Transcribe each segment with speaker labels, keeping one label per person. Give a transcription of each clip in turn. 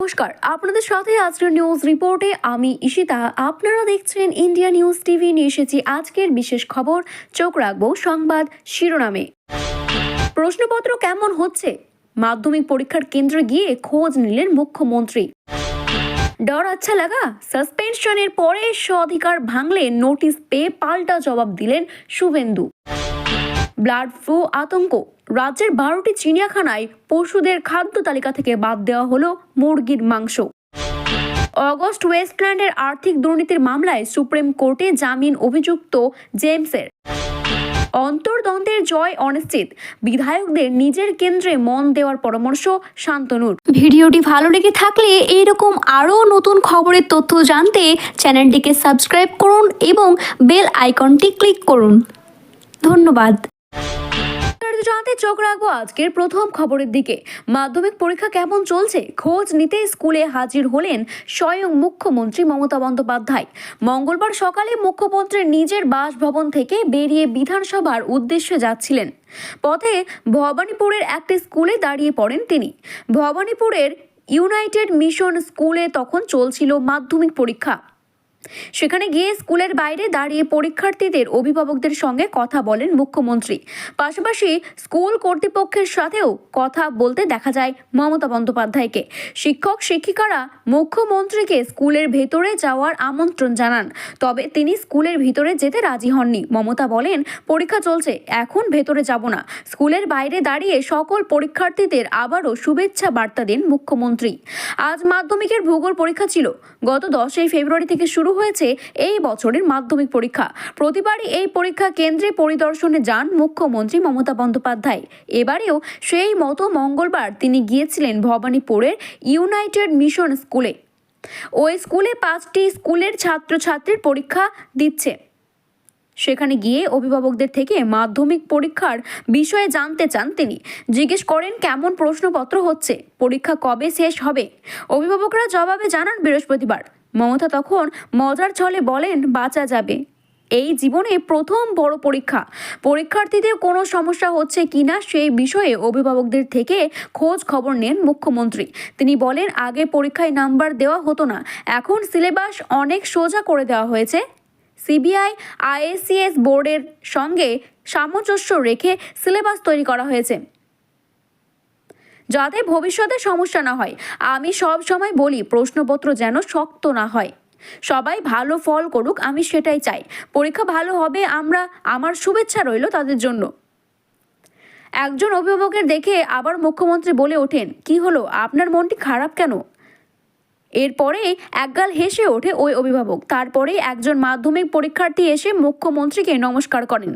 Speaker 1: নমস্কার, আপনাদের সাথে আজকের নিউজ রিপোর্টে আমি ঈশিতা। আপনারা দেখছেন ইন্ডিয়া নিউজ টিভি। নিয়ে এসেছি আজকের বিশেষ খবর। চোখ রাখবো সংবাদ শিরোনামে। প্রশ্নপত্র কেমন হচ্ছে, মাধ্যমিক পরীক্ষার কেন্দ্রে গিয়ে খোঁজ নিলেন মুখ্যমন্ত্রী। ডর আচ্ছা লাগা, সাসপেনশনের পরে স্বাধিকার ভাঙলে নোটিশ পেয়ে পাল্টা জবাব দিলেন শুভেন্দু। ব্লাড ফ্লু আতঙ্ক, রাজ্যের 12টি চিড়িয়াখানায় পশুদের খাদ্য তালিকা থেকে বাদ দেওয়া হলো মুরগির মাংস। অগস্ট ওয়েস্টল্যান্ডের আর্থিক দুর্নীতির মামলায় সুপ্রিম কোর্টে জামিন অভিযুক্ত জেমসের। অন্তর্দ্বন্দ্বের জয় অনিশ্চিত, বিধায়কদের নিজের কেন্দ্রে মন দেওয়ার পরামর্শ শান্তনুর। ভিডিওটি ভালো লেগে থাকলে এইরকম আরও নতুন খবরের তথ্য জানতে চ্যানেলটিকে সাবস্ক্রাইব করুন এবং বেল আইকনটি ক্লিক করুন। ধন্যবাদ। জানতে চোখ রাখবো আজকের প্রথম খবরের দিকে। মাধ্যমিক পরীক্ষা কেমন চলছে খোঁজ নিতে স্কুলে হাজির হলেন স্বয়ং মুখ্যমন্ত্রী মমতা বন্দ্যোপাধ্যায়। মঙ্গলবার সকালে মুখ্যমন্ত্রীর নিজের বাসভবন থেকে বেরিয়ে বিধানসভার উদ্দেশ্যে যাচ্ছিলেন। পথে ভবানীপুরের একটি স্কুলে দাঁড়িয়ে পড়েন তিনি। ভবানীপুরের ইউনাইটেড মিশন স্কুলে তখন চলছিল মাধ্যমিক পরীক্ষা। সেখানে গিয়ে স্কুলের বাইরে দাঁড়িয়ে পরীক্ষার্থীদের অভিভাবকদের সঙ্গে কথা বলেন মুখ্যমন্ত্রী। পাশাপাশি স্কুল কর্তৃপক্ষের সাথেও কথা বলতে দেখা যায় মমতা বন্দ্যোপাধ্যায়কে। শিক্ষক শিক্ষিকারা মুখ্যমন্ত্রীকে স্কুলের ভেতরে যাওয়ার আমন্ত্রণ জানান, তবে তিনি স্কুলের ভিতরে যেতে রাজি হননি। মমতা বলেন, পরীক্ষা চলছে, এখন ভেতরে যাব না। স্কুলের বাইরে দাঁড়িয়ে সকল পরীক্ষার্থীদের আবারও শুভেচ্ছা বার্তা দেন মুখ্যমন্ত্রী। আজ মাধ্যমিকের ভূগোল পরীক্ষা ছিল। গত 10 ফেব্রুয়ারি থেকে শুরু হয়েছে এই বছরের মাধ্যমিক পরীক্ষা। প্রতিবারই এই পরীক্ষা কেন্দ্রে পরিদর্শনে যান মুখ্যমন্ত্রী মমতা বন্দ্যোপাধ্যায়। এবারেও সেই মতো মঙ্গলবার তিনি গিয়েছিলেন ভবানীপুরের ইউনাইটেড মিশন স্কুলে। ওই স্কুলে 5টি স্কুলের ছাত্রছাত্রীর পরীক্ষা দিচ্ছে। সেখানে গিয়ে অভিভাবকদের থেকে মাধ্যমিক পরীক্ষার বিষয়ে জানতে চান তিনি। জিজ্ঞেস করেন কেমন প্রশ্নপত্র হচ্ছে, পরীক্ষা কবে শেষ হবে। অভিভাবকরা জবাবে জানান বৃহস্পতিবার। মমতা তখন মজার ছলে বলেন, বাঁচা যাবে, এই জীবনে প্রথম বড় পরীক্ষা। পরীক্ষার্থীদের কোনো সমস্যা হচ্ছে কিনা সেই বিষয়ে অভিভাবকদের থেকে খোঁজ খবর নেন মুখ্যমন্ত্রী। তিনি বলেন, আগে পরীক্ষায় নাম্বার দেওয়া হতো না, এখন সিলেবাস অনেক সোজা করে দেওয়া হয়েছে। সিবিআই আইএসসিএস বোর্ডের সঙ্গে সামঞ্জস্য রেখে সিলেবাস তৈরি করা হয়েছে, যাতে ভবিষ্যতে সমস্যা না হয়। আমি সব সময় বলি, প্রশ্নপত্র যেন শক্ত না হয়, সবাই ভালো ফল করুক, আমি সেটাই চাই। পরীক্ষা ভালো হবে, আমার শুভেচ্ছা রইল তাদের জন্য। একজন অভিভাবকের দেখে আবার মুখ্যমন্ত্রী বলে ওঠেন, কি হলো, আপনার মনটি খারাপ কেন? এরপরে একগাল হেসে ওঠে ওই অভিভাবক। তারপরে একজন মাধ্যমিক পরীক্ষার্থী এসে মুখ্যমন্ত্রীকে নমস্কার করেন।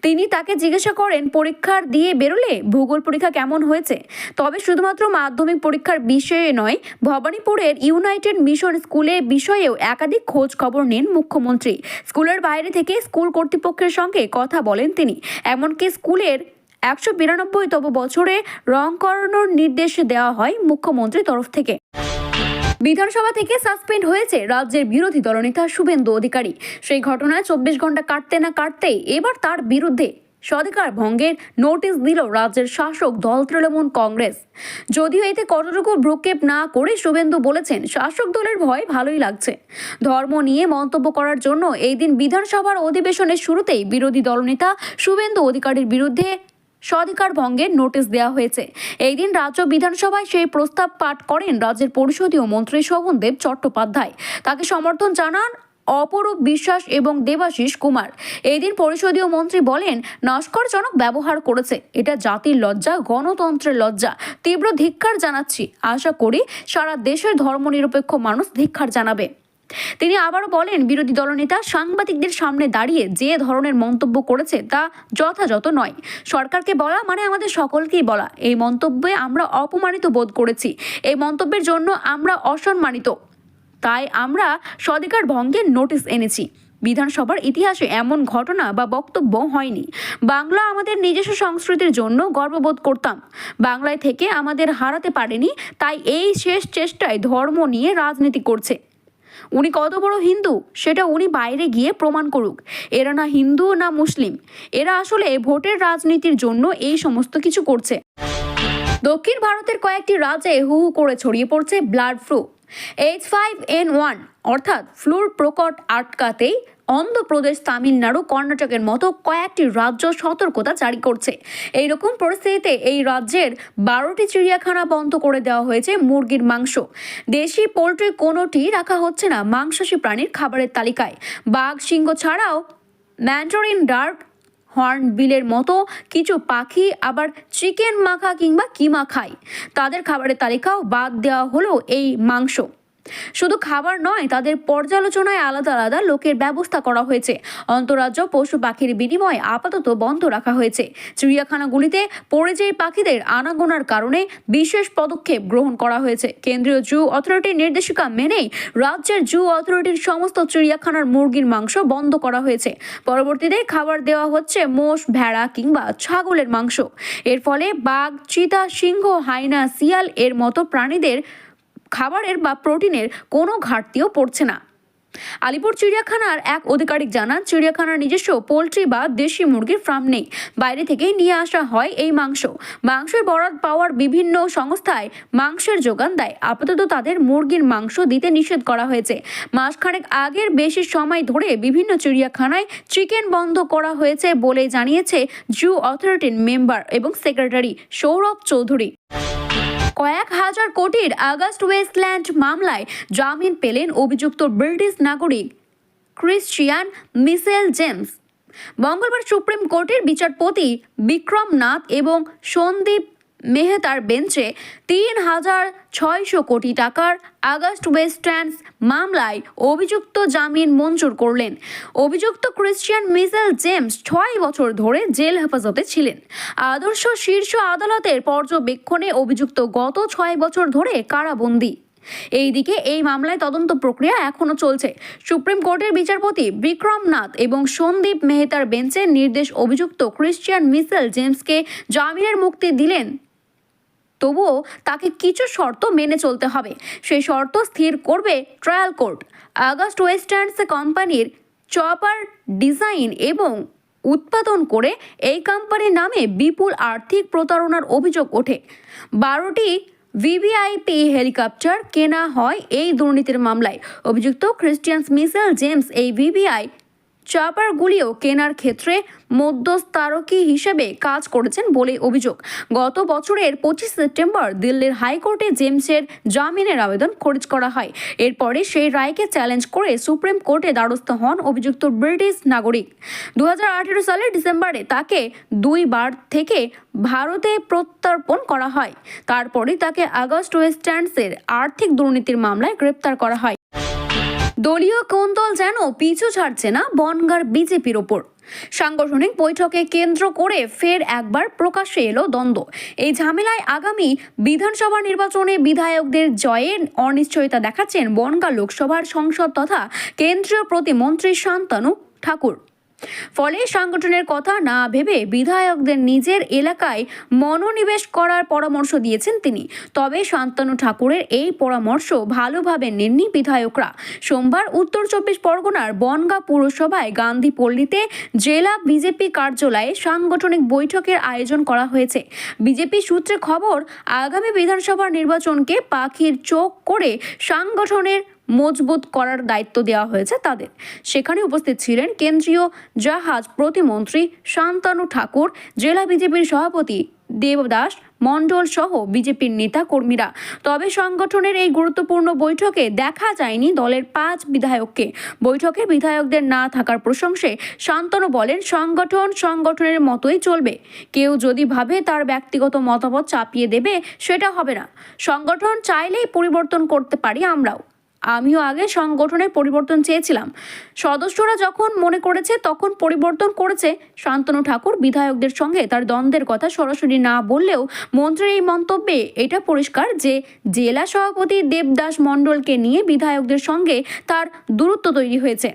Speaker 1: তিনি তাকে জিজ্ঞাসা করেন, পরীক্ষার দিয়ে বেরোলে ভূগোল পরীক্ষা কেমন হয়েছে? তবে শুধুমাত্র মাধ্যমিক পরীক্ষার বিষয়ে নয়, ভবানীপুরের ইউনাইটেড মিশন স্কুলে বিষয়েও একাধিক খোঁজ খবর নেন মুখ্যমন্ত্রী। স্কুলের বাইরে থেকে স্কুল কর্তৃপক্ষের সঙ্গে কথা বলেন তিনি। এমনকি স্কুলের 192তম বছরে রং করানোর নির্দেশ দেওয়া হয় মুখ্যমন্ত্রীর তরফ থেকে। বিধানসভা থেকে সাসপেন্ড হয়েছে রাজ্যের বিরোধী দলনেতা শুভেন্দু অধিকারী। সেই ঘটনায় 24 ঘন্টা কাটতে না কাটতেই এবার তার বিরুদ্ধে স্বাধিকার ভঙ্গের নোটিশ দিল রাজ্যের শাসক দল তৃণমূল কংগ্রেস। যদিও এতে কতটুকু ভ্রুক্ষেপ না করে শুভেন্দু বলেছেন, শাসক দলের ভয় ভালোই লাগছে। ধর্ম নিয়ে মন্তব্য করার জন্য এই দিন বিধানসভার অধিবেশনের শুরুতেই বিরোধী দলনেতা শুভেন্দু অধিকারীর বিরুদ্ধে স্বাধিকার ভঙ্গের নোটিশ দেওয়া হয়েছে। এই দিন রাজ্য বিধানসভায় সেই প্রস্তাব পাঠ করেন রাজ্যের পরিষদীয় মন্ত্রী শোভনদেব চট্টোপাধ্যায়। তাকে সমর্থন জানান অপরূপ বিশ্বাস এবং দেবাশিস কুমার। এই দিন পরিষদীয় মন্ত্রী বলেন, নস্করজনক ব্যবহার করেছে, এটা জাতির লজ্জা, গণতন্ত্রের লজ্জা। তীব্র ধিক্কার জানাচ্ছি। আশা করি সারা দেশের ধর্মনিরপেক্ষ মানুষ ধিক্কার জানাবে। তিনি আবারও বলেন, বিরোধী দলনেতা সাংবাদিকদের সামনে দাঁড়িয়ে যে ধরনের মন্তব্য করেছে তা যথাযথ নয়। সরকারকে বলা মানে আমাদের সকলকেই বলা। এই মন্তব্যে আমরা অপমানিত বোধ করেছি। এই মন্তব্যের জন্য আমরা অসম্মানিত, তাই আমরা স্বাধিকার ভঙ্গের নোটিশ এনেছি। বিধানসভার ইতিহাসে এমন ঘটনা বা বক্তব্য হয়নি। বাংলা আমাদের নিজস্ব সংস্কৃতির জন্য গর্ববোধ করতাম। বাংলায় থেকে আমাদের হারাতে পারেনি, তাই এই শেষ চেষ্টায় ধর্ম নিয়ে রাজনীতি করছে। উনি কত বড় হিন্দু সেটা উনি বাইরে গিয়ে প্রমাণ করুক। এরা না হিন্দু না মুসলিম, এরা আসলে ভোটের রাজনীতির জন্য এই সমস্ত কিছু করছে। দক্ষিণ ভারতের কয়েকটি রাজ্যে হু হু করে ছড়িয়ে পড়ছে বার্ড ফ্লু। H5N1 অর্থাৎ ফ্লুর প্রকট আটকাতেই অন্ধ্রপ্রদেশ, তামিলনাড়ু, কর্ণাটকের মতো কয়েকটি রাজ্য সতর্কতা জারি করছে। এইরকম পরিস্থিতিতে এই রাজ্যের 12টি চিড়িয়াখানা বন্ধ করে দেওয়া হয়েছে মুরগির মাংস। দেশি পোলট্রি কোনোটি রাখা হচ্ছে না মাংসাশী প্রাণীর খাবারের তালিকায়। বাঘ, সিংহ ছাড়াও ম্যান্ডারিন ডার্ক হর্নবিলের মতো কিছু পাখি আবার চিকেন মাখা কিংবা কিমা খায়। তাদের খাবারের তালিকাও বাদ দেওয়া হলো এই মাংস। শুধু খাবার নয়, তাদের পর্যালোচনায় আলাদা আলাদা লোকের ব্যবস্থা করা হয়েছে। অন্তরাজ্য পশু পাখির বিনিময়ে আপাতত বন্ধ রাখা হয়েছে। চিড়িয়াখানাগুলিতে পরিযায়ী পাখিদের আনাগোনার কারণে বিশেষ পদক্ষেপ গ্রহণ করা হয়েছে। কেন্দ্রীয় জু অথরিটির নির্দেশিকা মেনেই রাজ্যের জু অথরিটির সমস্ত চিড়িয়াখানার মুরগির মাংস বন্ধ করা হয়েছে। পরবর্তীতে খাবার দেওয়া হচ্ছে মোষ, ভেড়া কিংবা ছাগলের মাংস। এর ফলে বাঘ, চিতা, সিংহ, হাইনা, শিয়াল এর মতো প্রাণীদের খাবারের বা প্রোটিনের কোনো ঘাটতিও পড়ছে না। আলিপুর চিড়িয়াখানার এক আধিকারিক জানান, চিড়িয়াখানার নিজস্ব পোলট্রি বা দেশি মুরগির ফার্ম নেই। বাইরে থেকেই নিয়ে আসা হয় এই মাংসের বরাদ পাওয়ার বিভিন্ন সংস্থায় মাংসের যোগান দেয়। আপাতত তাদের মুরগির মাংস দিতে নিষেধ করা হয়েছে। মাসখানেক আগের বেশি সময় ধরে বিভিন্ন চিড়িয়াখানায় চিকেন বন্ধ করা হয়েছে বলে জানিয়েছে জু অথরিটির মেম্বার এবং সেক্রেটারি সৌরভ চৌধুরী। কয়েক হাজার কোটির আগস্ট ওয়েস্টল্যান্ড মামলায় জামিন পেলেন অভিযুক্ত ব্রিটিশ নাগরিক ক্রিশ্চিয়ান মিশেল জেমস। মঙ্গলবার সুপ্রিম কোর্টের বিচারপতি বিক্রম নাথ এবং সন্দীপ মেহতার বেঞ্চে ৩,৬০০ কোটি টাকার আগস্ট ওয়েস্টল্যান্ডস মামলায় অভিযুক্ত জামিন মঞ্জুর করলেন। অভিযুক্ত ক্রিশ্চিয়ান মিশেল জেমস ৬ বছর ধরে জেল হেফাজতে ছিলেন। আদর্শ শীর্ষ আদালতের পর্যবেক্ষণে অভিযুক্ত গত ৬ বছর ধরে কারাবন্দী। এইদিকে এই মামলায় তদন্ত প্রক্রিয়া এখনো চলছে। সুপ্রিম কোর্টের বিচারপতি বিক্রম নাথ এবং সন্দীপ মেহতার বেঞ্চের নির্দেশ অভিযুক্ত ক্রিশ্চিয়ান মিশেল জেমসকে জামিনের মুক্তি দিলেন। তবুও তাকে কিছু শর্ত মেনে চলতে হবে। সেই শর্ত স্থির করবে ট্রায়াল কোর্ট। আগস্ট ওয়েস্টল্যান্ডস কোম্পানির চপার ডিজাইন এবং উৎপাদন করে এই কোম্পানির নামে বিপুল আর্থিক প্রতারণার অভিযোগ ওঠে। 12টি ভিভিআইপি হেলিকপ্টার কেনা হয় এই দুর্নীতির মামলায়। অভিযুক্ত ক্রিশ্চিয়ান মিশেল জেমস এই ভিভিআই চপারগুলিও কেনার ক্ষেত্রে মধ্যস্থতারকী হিসেবে কাজ করেছেন বলে অভিযোগ। গত বছরের 25 সেপ্টেম্বর দিল্লির হাইকোর্টে জেমসের জামিনের আবেদন খারিজ করা হয়। এরপরে সেই রায়কে চ্যালেঞ্জ করে সুপ্রিম কোর্টে দ্বারস্থ হন অভিযুক্ত ব্রিটিশ নাগরিক। 2018 সালের ডিসেম্বরে তাকে 2 বার থেকে ভারতে প্রত্যর্পণ করা হয়। তারপরে তাকে আগস্ট ওয়েস্টল্যান্ডসের আর্থিক দুর্নীতির মামলায় গ্রেপ্তার করা হয়। দলীয় কোন্দল যেন পিছু ছাড়ছে না বনগাঁর বিজেপির ওপর। সাংগঠনিক বৈঠকে কেন্দ্র করে ফের একবার প্রকাশ্যে এলো দ্বন্দ্ব। এই ঝামেলায় আগামী বিধানসভা নির্বাচনে বিধায়কদের জয়ের অনিশ্চয়তা দেখাচ্ছেন বনগাঁ লোকসভার সংসদ তথা কেন্দ্রীয় প্রতিমন্ত্রী শান্তনু ঠাকুর। ফলে সংগঠনের কথা না ভেবে বিধায়কদের নিজের এলাকায় মনোনিবেশ করার পরামর্শ দিয়েছেন তিনি। তবে শান্তনু ঠাকুরের এই পরামর্শ ভালোভাবে নেননি বিধায়করা। সোমবার উত্তর 24 পরগনার বনগাঁ পুরসভায় গান্ধী পল্লীতে জেলা বিজেপি কার্যালয়ে সাংগঠনিক বৈঠকের আয়োজন করা হয়েছে। বিজেপি সূত্রে খবর, আগামী বিধানসভা নির্বাচনকে পাখির চোখ করে সাংগঠনের মজবুত করার দায়িত্ব দেওয়া হয়েছে তাদের। সেখানে উপস্থিত ছিলেন কেন্দ্রীয় জাহাজ প্রতিমন্ত্রী শান্তনু ঠাকুর, জেলা বিজেপির সভাপতি দেবদাস মণ্ডল সহ বিজেপির নেতা কর্মীরা। তবে সংগঠনের এই গুরুত্বপূর্ণ বৈঠকে দেখা যায়নি দলের 5 বিধায়ককে। বৈঠকে বিধায়কদের না থাকার প্রসঙ্গে শান্তনু বলেন, সংগঠনের মতোই চলবে। কেউ যদি ভাবে তার ব্যক্তিগত মতামত চাপিয়ে দেবে, সেটা হবে না। সংগঠন চাইলেই পরিবর্তন করতে পারি আমরাও। আমিও আগে সংগঠনের পরিবর্তন চেয়েছিলাম, সদস্যরা যখন মনে করেছে তখন পরিবর্তন করেছে। শান্তনু ঠাকুর বিধায়কদের সঙ্গে তার দ্বন্দ্বের কথা সরাসরি না বললেও মন্ত্রীর এই মন্তব্যে এটা পরিষ্কার যে জেলা সভাপতি দেবদাস মণ্ডলকে নিয়ে বিধায়কদের সঙ্গে তার দূরত্ব তৈরি হয়েছে।